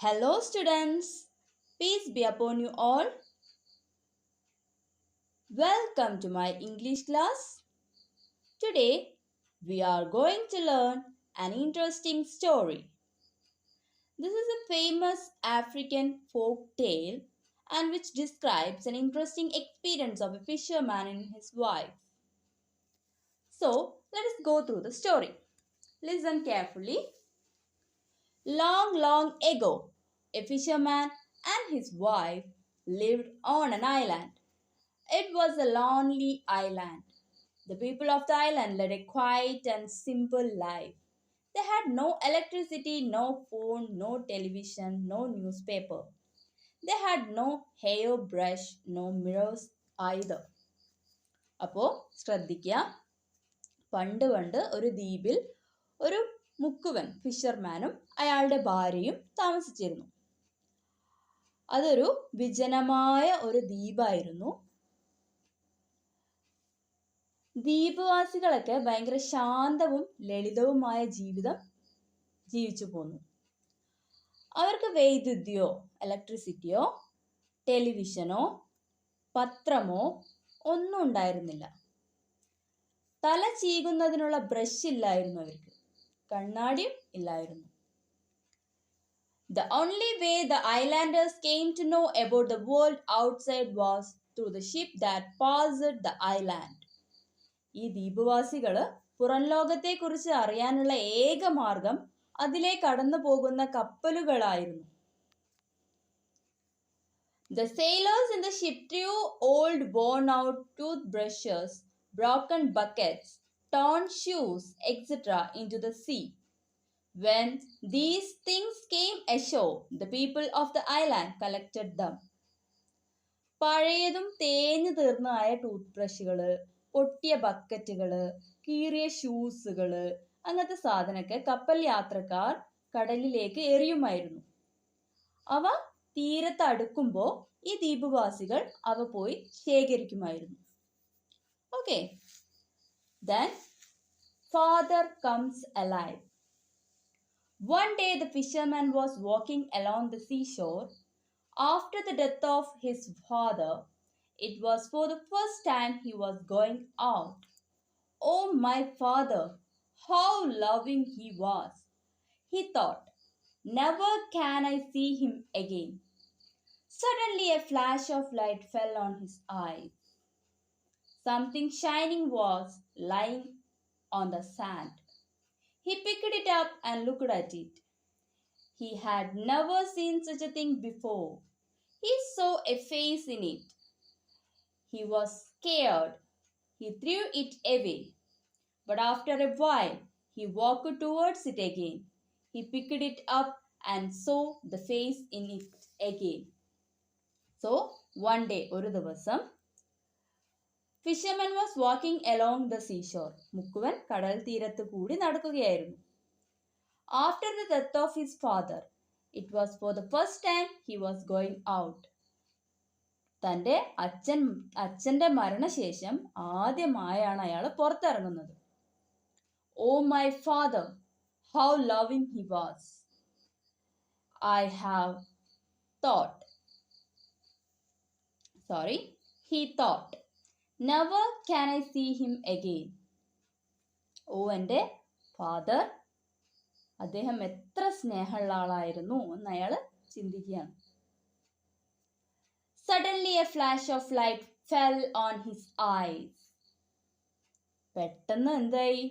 Hello students, peace be upon you all. Welcome to my English class. Today we are going to learn an interesting story. This is a famous African folk tale and which describes an interesting experience of a fisherman and his wife. So let us go through the story. Listen carefully. Long, long ago, a fisherman and his wife lived on an island. It was a lonely island. The people of the island led a quiet and simple life. They had no electricity, no phone, no television, no newspaper. They had no hairbrush, no mirrors either. അപ്പോൾ ശ്രദ്ധിക്കുക, പണ്ട് ഒരു ദ്വീപിൽ ഒരു മുക്കുവൻ ഫിഷർമാനും അയാളുടെ ഭാര്യയും താമസിച്ചിരുന്നു. അതൊരു വിജനമായ ഒരു ദ്വീപായിരുന്നു. ദ്വീപവാസികളൊക്കെ ഭയങ്കര ശാന്തവും ലളിതവുമായ ജീവിതം ജീവിച്ചു പോന്നു. അവർക്ക് വൈദ്യുതിയോ ഇലക്ട്രിസിറ്റിയോ ടെലിവിഷനോ പത്രമോ ഒന്നും ഉണ്ടായിരുന്നില്ല. തല ചീകുന്നതിനുള്ള ബ്രഷ് ഇല്ലായിരുന്നു അവർക്ക്. കണ്ണാടിയും ഇല്ലായിരുന്നു. The only way the islanders came to know about the world outside was through the ship that passed the island. ഈ ദ്വീപവാസികൾ പുറം ലോകത്തെക്കുറിച്ച് അറിയാനുള്ള ഏക മാർഗം അതിലെ കടന്നു പോകുന്ന കപ്പലുകളായിരുന്നു. The sailors in the ship threw old worn out toothbrushes, broken buckets, torn shoes, etc. into the sea. When these things came ashore, the people of the island collected them. പഴയതും തേഞ്ഞു തീർന്നതായ ടൂത്ത് ബ്രഷുകള്, പൊട്ടിയ ബക്കറ്റുകള്, കീറിയ ഷൂസുകള്, അങ്ങനത്തെ സാധനമൊക്കെ കപ്പൽ യാത്രക്കാർ കടലിലേക്ക് എറിയുമായിരുന്നു. അവ തീരത്ത് അടുക്കുമ്പോൾ ഈ ദ്വീപവാസികൾ അവ പോയി ശേഖരിക്കുമായിരുന്നു. Okay, then father comes alive. One day the fisherman was walking along the seashore. After the death of his father, it was for the first time he was going out. Oh, my father, how loving he was, he thought. Never can I see him again. Suddenly a flash of light fell on his eyes. Something shining was lying on the sand. He picked it up and looked at it. He had never seen such a thing before. He saw a face in it. He was scared. He threw it away. But after a while, he walked towards it again. He picked it up and saw the face in it again. So, one day, ഒരു ദിവസം, fisherman was walking along the seashore. മുക്കുവൻ കടൽ തീരത്ത് കൂടി നടക്കുകയായിരുന്നു. After the death of his father, it was for the first time he was going out. തൻ്റെ അച്ഛൻ്റെ മരണശേഷം ആദ്യമായാണ് അയാൾ പുറത്തിറങ്ങുന്നത്. Oh, my father, how loving he was. He thought, never can I see him again. എൻ്റെ father, അദ്ദേഹം എത്ര സ്നേഹമുള്ള ആളായിരുന്നു എന്ന് അയാൾ ചിന്തിക്കുകയാണ്. Suddenly a flash of light fell on his eyes. പെട്ടെന്ന് എന്തായി?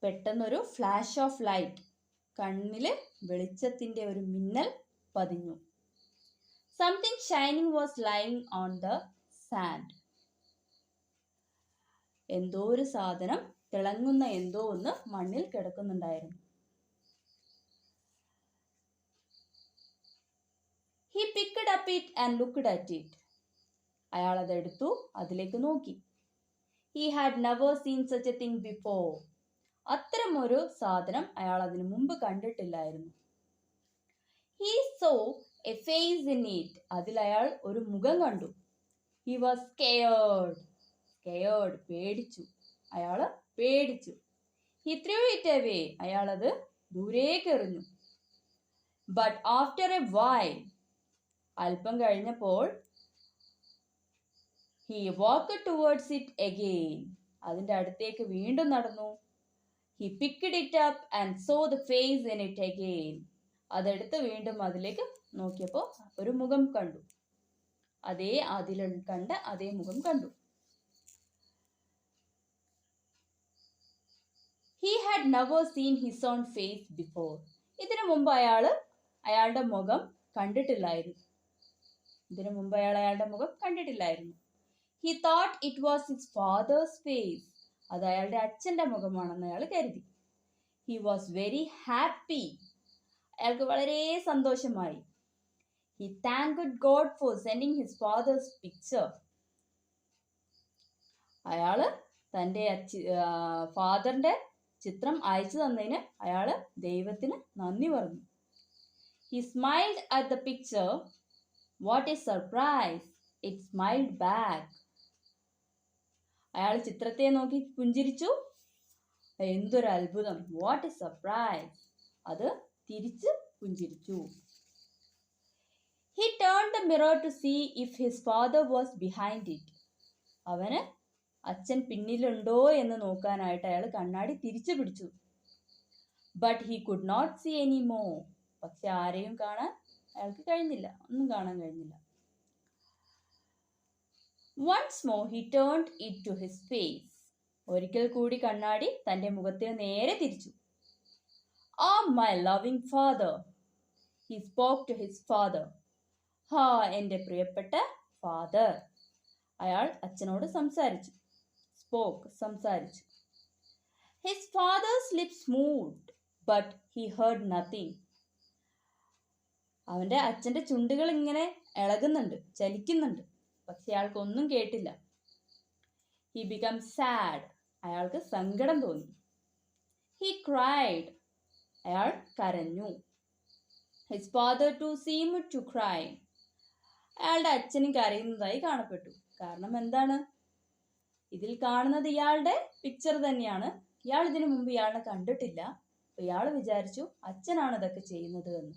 പെട്ടെന്നൊരു ഫ്ലാഷ് ഓഫ് ലൈറ്റ്, കണ്ണില് വെളിച്ചത്തിന്റെ ഒരു മിന്നൽ പതിഞ്ഞു. Something shining was lying on the sand. എന്തോ ഒരു സാധനം, തിളങ്ങുന്ന എന്തോ ഒന്ന് മണ്ണിൽ കിടക്കുന്നുണ്ടായിരുന്നു. He picked up it and looked at it. അയാൾ അതെടുത്തു, അതിലേക്ക് നോക്കി. He had never seen such a thing before. അത്തരമൊരു സാധനം അയാൾ അതിനു മുമ്പ് കണ്ടിട്ടില്ലായിരുന്നു. He saw a face in it. അതിൽ അയാൾ ഒരു മുഖം കണ്ടു. He was scared. പേടിച്ചു. അയാൾ പേടിച്ചു. He threw it away. അയാൾ അത് ദൂരേക്ക് എറിഞ്ഞു. ബട്ട് ആഫ്റ്റർ എ വൈൽ, അല്പം കഴിഞ്ഞപ്പോൾ, he walked towards it again, അതിന്റെ അടുത്തേക്ക് വീണ്ടും നടന്നു. He picked it up and saw the face in it again, അതെടുത്ത് വീണ്ടും അതിലേക്ക് നോക്കിയപ്പോൾ ഒരു മുഖം കണ്ടു. അതിൽ കണ്ട അതേ മുഖം കണ്ടു. He had never seen his own face before, ഇതിനു മുമ്പ് അയാളുടെ മുഖം കണ്ടിട്ടില്ലായിരുന്നു. He thought it was his father's face, അത് അയാളുടെ അച്ഛന്റെ മുഖമാണെന്ന് അയാൾ കരുതി. He was very happy, അയാൾക്ക് വളരെ സന്തോഷമായി. He thanked God for sending his father's picture, അയാള് തൻ്റെ ഫാദറിന്റെ ചിത്രം അയച്ചു തന്നതിന് അയാള് ദൈവത്തിന് നന്ദി പറഞ്ഞു. He smiled at the picture. What a surprise! It smiled back. അയാൾ ചിത്രത്തെ നോക്കി പുഞ്ചിരിച്ചു. എന്തൊരു അത്ഭുതം! What a surprise! അത് തിരിച്ച് പുഞ്ചിരിച്ചു. He turned the mirror to see if his father was behind it. അവന് അച്ഛൻ പിന്നിലുണ്ടോ എന്ന് നോക്കാനായിട്ട് അയാൾ കണ്ണാടി തിരിച്ചു പിടിച്ചു. But he could not see any more. പക്ഷെ ആരെയും കാണാൻ അയാൾക്ക് കഴിഞ്ഞില്ല, ഒന്നും കാണാൻ കഴിഞ്ഞില്ല. Once more he turned it to his face. ഒരിക്കൽ കൂടി കണ്ണാടി തന്റെ മുഖത്തിന് നേരെ തിരിച്ചു. Oh, my loving father. He spoke to his father. എൻ്റെ പ്രിയപ്പെട്ട ഫാദർ. അയാൾ അച്ഛനോട് സംസാരിച്ചു. സംസാരിച്ചു. His father's lips moved, but he heard nothing. അവന്റെ അച്ഛന്റെ ചുണ്ടുകൾ ഇങ്ങനെ ഇളകുന്നുണ്ട്, ചലിക്കുന്നുണ്ട്, പക്ഷെ അയാൾക്കൊന്നും കേട്ടില്ല. He became sad. അയാൾക്ക് സങ്കടം തോന്നി. He cried. അയാൾ കരഞ്ഞു. His father too seemed to cry. അയാളുടെ അച്ഛനും കരയുന്നതായി കാണപ്പെട്ടു. കാരണം എന്താണ്? ഇതിൽ കാണുന്നത് ഇയാളുടെ പിക്ചർ തന്നെയാണ്. ഇയാൾ ഇതിനു മുമ്പ് ഇയാളെ കണ്ടിട്ടില്ല. ഇയാൾ വിചാരിച്ചു അച്ഛനാണ് ഇതൊക്കെ ചെയ്യുന്നത് എന്ന്.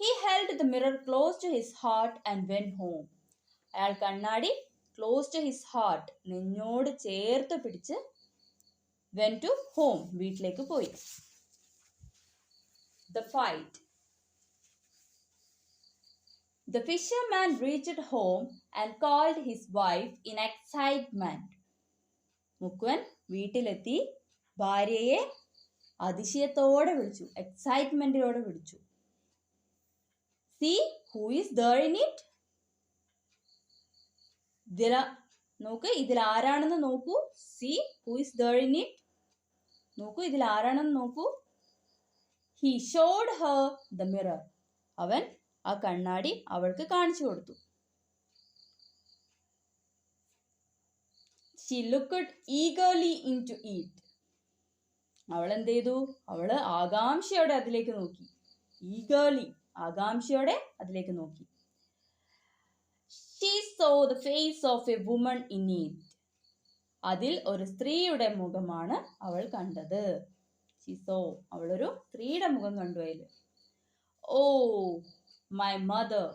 He held the mirror close to his heart and went home. അയാൾ കണ്ണാടി close to his heart, നെഞ്ഞോട് ചേർത്ത് പിടിച്ച് went to home, വീട്ടിലേക്ക് പോയി. The fight. The fisherman reached home and called his wife in excitement. മുക്കുവൻ വീട്ടിലെത്തി ഭാര്യയെ അതിശയത്തോടെ വിളിച്ചു, എക്സൈറ്റ്മെന്റിലോടെ വിളിച്ചു. See who is there in it? നോക്ക്, ഇതിൽ ആരാണെന്ന് നോക്കൂ. See who is there in it? നോക്കൂ, ഇതിൽ ആരാണെന്ന് നോക്കൂ. He showed her the mirror. അവൻ ആ കണ്ണാടി അവൾക്ക് കാണിച്ചു കൊടുത്തു. She looked eagerly into it. അവൾ എന്ത് ചെയ്തു? അവള് ആകാംക്ഷയോടെ അതിലേക്ക് നോക്കി. Eagerly, ആകാംക്ഷയോടെ അതിലേക്ക് നോക്കി. She saw the face of a woman in it. അതിൽ ഒരു സ്ത്രീയുടെ മുഖമാണ് അവൾ കണ്ടത്. She saw, അവളൊരു സ്ത്രീയുടെ മുഖം കണ്ടു അതിൽ. Oh, my mother,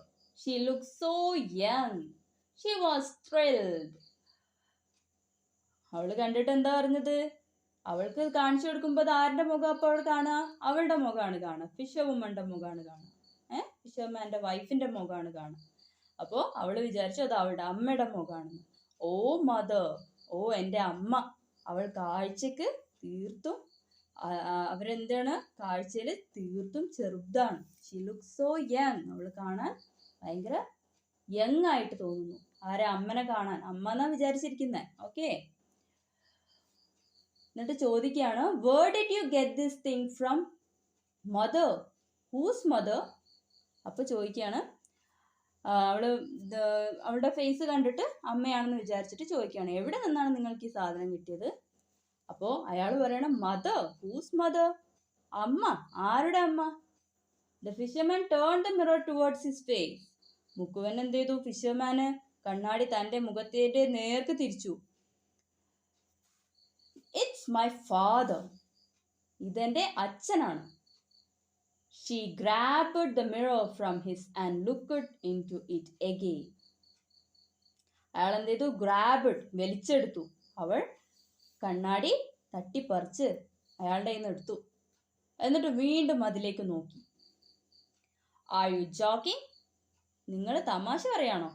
she looked so young. She was thrilled. അവൾ കണ്ടിട്ട് എന്താ പറഞ്ഞത്? അവൾക്ക് കാണിച്ചു കൊടുക്കുമ്പോൾ അത് ആരുടെ മുഖം അപ്പോൾ അവൾ കാണുക? അവളുടെ മുഖമാണ് കാണുക. ഫിഷർ വുമന്റെ മുഖമാണ് കാണുക. ഫിഷർമാന്റെ വൈഫിന്റെ മുഖമാണ് കാണുക. അപ്പോൾ അവൾ വിചാരിച്ചു അത് അവളുടെ അമ്മയുടെ മുഖമാണെന്ന്. ഓ മദർ, ഓ എൻ്റെ അമ്മ. അവൾ കാഴ്ചക്ക് തീർത്തും അവരെന്താണ്? കാഴ്ചയിൽ തീർത്തും ചെറുതാണ്. She look so young. അവൾ കാണാൻ ഭയങ്കര യങ് ആയിട്ട് തോന്നുന്നു. ആരെ? അമ്മനെ കാണാൻ. അമ്മ എന്നാ വിചാരിച്ചിരിക്കുന്നേ. ഓക്കെ. എന്നിട്ട് ചോദിക്കുകയാണ്, where did you get this thing from? mother. whose mother? അപ്പൊ ചോദിക്കുകയാണ്, അവളുടെ ഫേസ് കണ്ടിട്ട് അമ്മയാണെന്ന് വിചാരിച്ചിട്ട് ചോദിക്കുകയാണ്, എവിടെ നിന്നാണ് നിങ്ങൾക്ക് ഈ സാധനം കിട്ടിയത്? അപ്പോൾ അയാൾ പറയണം, മദർ. Whose mother? അമ്മ. ആരുടെ അമ്മ? The fisherman turned the mirror towards his face. മുക്കുവൻ എന്ത് ചെയ്തു? ഫിഷർമാന് കണ്ണാടി തന്റെ മുഖത്തിന്റെ നേർക്ക് തിരിച്ചു. It's my father. ഇതെന്റെ അച്ഛനാണ്. She grabbed the mirror from his and looked into it again. അയാൾ എന്ത് ചെയ്തു? ഗ്രാബഡ്, വലിച്ചെടുത്തു. അവൾ കണ്ണാടി തട്ടിപ്പറിച്ച് അയാളുടെ കയ്യിൽ നിന്ന് എടുത്തു. എന്നിട്ട് വീണ്ടും അതിലേക്ക് നോക്കി. Are you joking? നിങ്ങൾ തമാശ പറയാണോ?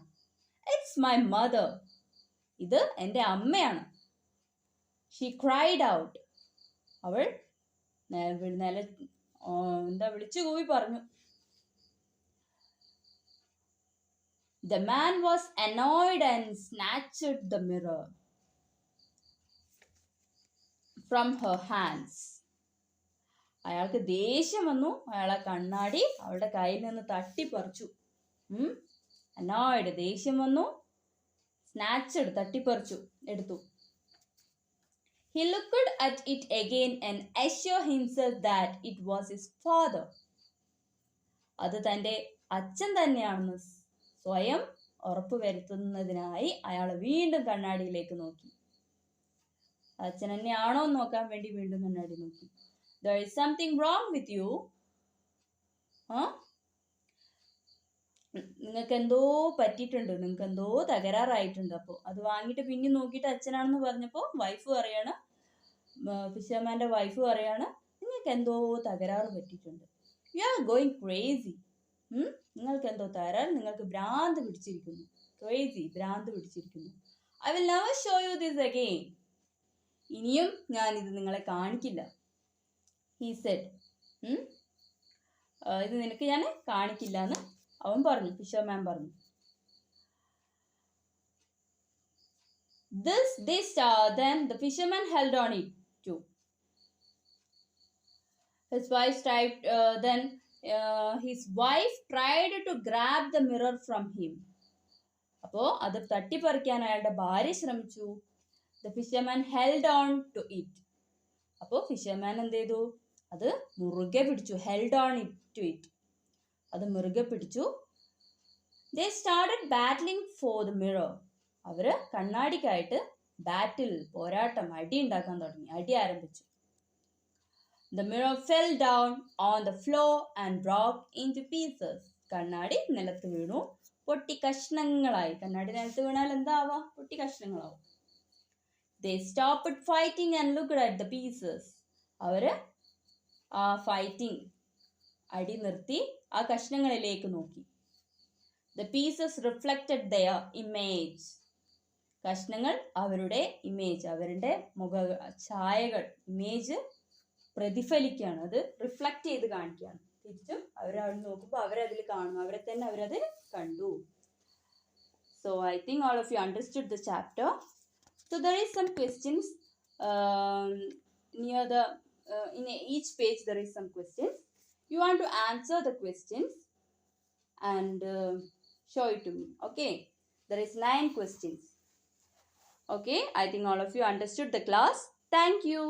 It's my mother. ഇത് എൻ്റെ അമ്മയാണ്. She cried out. അവൾ വിളിച്ചു കൂവി പറഞ്ഞു. The man was annoyed and snatched the mirror from her hands. അയാൾക്ക് ദേഷ്യം വന്നു. അയാളെ കണ്ണാടി അവളുടെ കയ്യിൽ നിന്ന് തട്ടിപ്പറിച്ചു. അനോയ്ഡ്, ദേഷ്യം വന്നു. സ്നാച്ചഡ്, തട്ടിപ്പറിച്ചു, എടുത്തു. He looked at it again and assured himself that it was his father. അത് തൻ്റെ അച്ഛൻ തന്നെയാണെന്ന് സ്വയം ഉറപ്പുവരുത്തുന്നതിനായി അയാൾ വീണ്ടും കണ്ണാടിയിലേക്ക് നോക്കി. അച്ഛൻ തന്നെയാണോ എന്ന് നോക്കാൻ വേണ്ടി വീണ്ടും കണ്ണാടി നോക്കി. There is something wrong with you. നിങ്ങൾക്ക് എന്തോ പറ്റിയിട്ടുണ്ട്, നിങ്ങൾക്ക് എന്തോ തകരാറായിട്ടുണ്ട്. അപ്പോൾ അത് വാങ്ങിയിട്ട് പിന്നെ നോക്കിയിട്ട് അച്ഛനാണെന്ന് പറഞ്ഞപ്പോൾ വൈഫ് പറയാണ്, ഫിഷർമാൻ്റെ വൈഫ് പറയാണ്, നിങ്ങൾക്ക് എന്തോ തകരാറ് പറ്റിയിട്ടുണ്ട്. You are going crazy. നിങ്ങൾക്ക് എന്തോ തകരാറ്, നിങ്ങൾക്ക് ഭ്രാന്ത് പിടിച്ചിരിക്കുന്നു. ക്രേസി, ഭ്രാന്ത് പിടിച്ചിരിക്കുന്നു. I will never show you this again. ഇനിയും ഞാനിത് നിങ്ങളെ കാണിക്കില്ല. He said. ഇത് നിനക്ക് ഞാൻ കാണിക്കില്ല എന്ന് അവൻ പറഞ്ഞു, ഫിഷർമാൻ പറഞ്ഞു. Then the fisherman held on it too. His wife tried to grab the mirror from him. അപ്പോൾ അത് തട്ടിപ്പറിക്കാൻ അയാളുടെ ഭാര്യ ശ്രമിച്ചു. The fisherman held on to it. അപ്പോൾ ഫിഷർമാൻ എന്ത് ചെയ്തു? അത് മുറുകെ പിടിച്ചു. held on to it. അത് മുറുകെ പിടിച്ചു. They started battling for the mirror. അവര് കണ്ണാടിക്കായിട്ട് ബാറ്റിൽ, പോരാട്ടം, അടി ഉണ്ടാക്കാൻ തുടങ്ങി. അടി ആരംഭിച്ചു. The mirror fell down on the floor and broke into pieces. കണ്ണാടി നിലത്ത് വീണു, പൊട്ടി കഷ്ണങ്ങളായി. കണ്ണാടി നിലത്ത് വീണാൽ എന്താവാ? പൊട്ടി കഷ്ണങ്ങളാവും. They stopped fighting and looked at the pieces. അവര് ആ ഫൈറ്റിംഗ്, അടി നിർത്തി ആ കഷ്ണങ്ങളിലേക്ക് നോക്കി. The pieces reflected their image. കഷ്ണങ്ങൾ അവരുടെ ഇമേജ്, അവരുടെ ഛായകൾ, ഇമേജ് പ്രതിഫലിക്കുകയാണ്. അത് റിഫ്ലക്റ്റ് ചെയ്ത് കാണിക്കുകയാണ്. തിരിച്ചും അവരവിടെ നോക്കുമ്പോൾ അവരതിൽ കാണും, അവരെ തന്നെ അവരത് കണ്ടു. So I think all of you understood the chapter. So there is some questions near the in each page there is some questions. You want to answer the questions and show it to me. Okay, there is 9 questions. Okay, I think all of you understood the class. Thank you.